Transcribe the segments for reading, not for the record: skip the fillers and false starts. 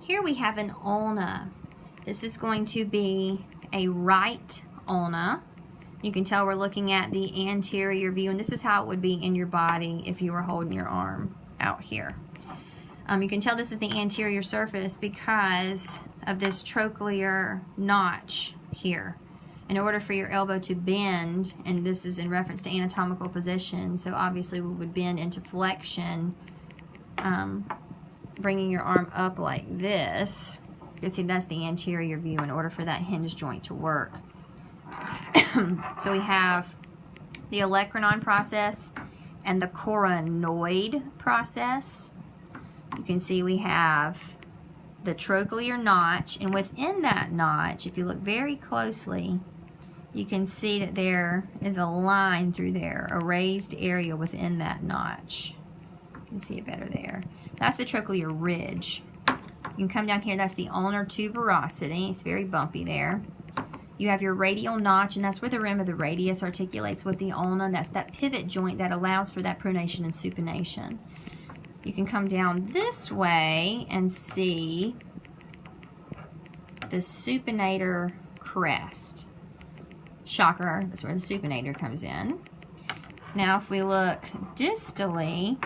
Here we have an ulna. This is going to be a right ulna. You can tell we're looking at the anterior view, and this is how it would be in your body if you were holding your arm out here. You can tell this is the anterior surface because of this trochlear notch here. In order for your elbow to bend, and this is in reference to anatomical position, so obviously we would bend into flexion, bringing your arm up like this. You can see that's the anterior view in order for that hinge joint to work. So we have the olecranon process and the coronoid process. You can see we have the trochlear notch, and within that notch, if you look very closely, you can see that there is a line through there, a raised area within that notch. You can see it better there. That's the trochlear ridge. You can come down here, that's the ulnar tuberosity. It's very bumpy there. You have your radial notch, and that's where the rim of the radius articulates with the ulna. That's that pivot joint that allows for that pronation and supination. You can come down this way and see the supinator crest. Shocker, that's where the supinator comes in. Now if we look distally,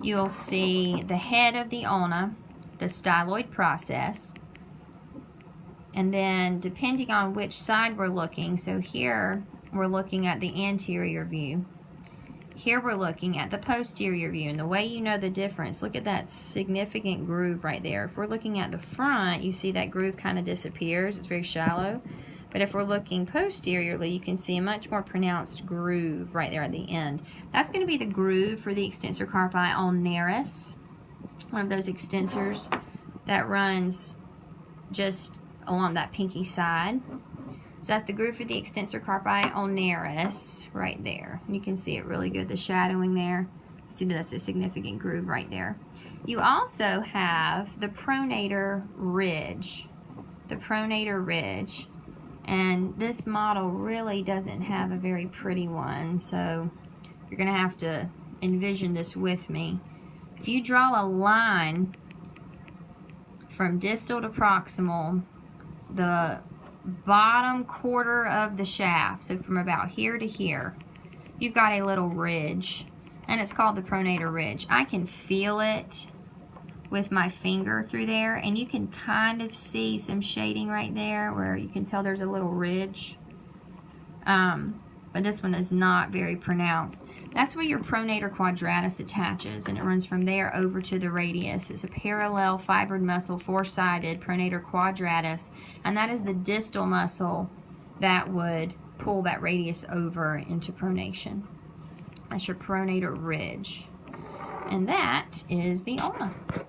you'll see the head of the ulna, the styloid process, and then depending on which side we're looking, so here we're looking at the anterior view. Here we're looking at the posterior view, and the way you know the difference, look at that significant groove right there. If we're looking at the front, you see that groove kind of disappears. It's very shallow. But if we're looking posteriorly, you can see a much more pronounced groove right there at the end. That's going to be the groove for the extensor carpi ulnaris, one of those extensors that runs just along that pinky side. So that's the groove for the extensor carpi ulnaris right there. You can see it really good, the shadowing there. See, that's a significant groove right there. You also have the pronator ridge. The pronator ridge. And this model really doesn't have a very pretty one, so you're going to have to envision this with me. If you draw a line from distal to proximal, the bottom quarter of the shaft, so from about here to here, you've got a little ridge, and it's called the pronator ridge. I can feel it with my finger through there, and you can kind of see some shading right there where you can tell there's a little ridge, but this one is not very pronounced. That's where your pronator quadratus attaches, and it runs from there over to the radius. It's a parallel fibered muscle, four-sided pronator quadratus, and that is the distal muscle that would pull that radius over into pronation. That's your pronator ridge, and that is the ulna.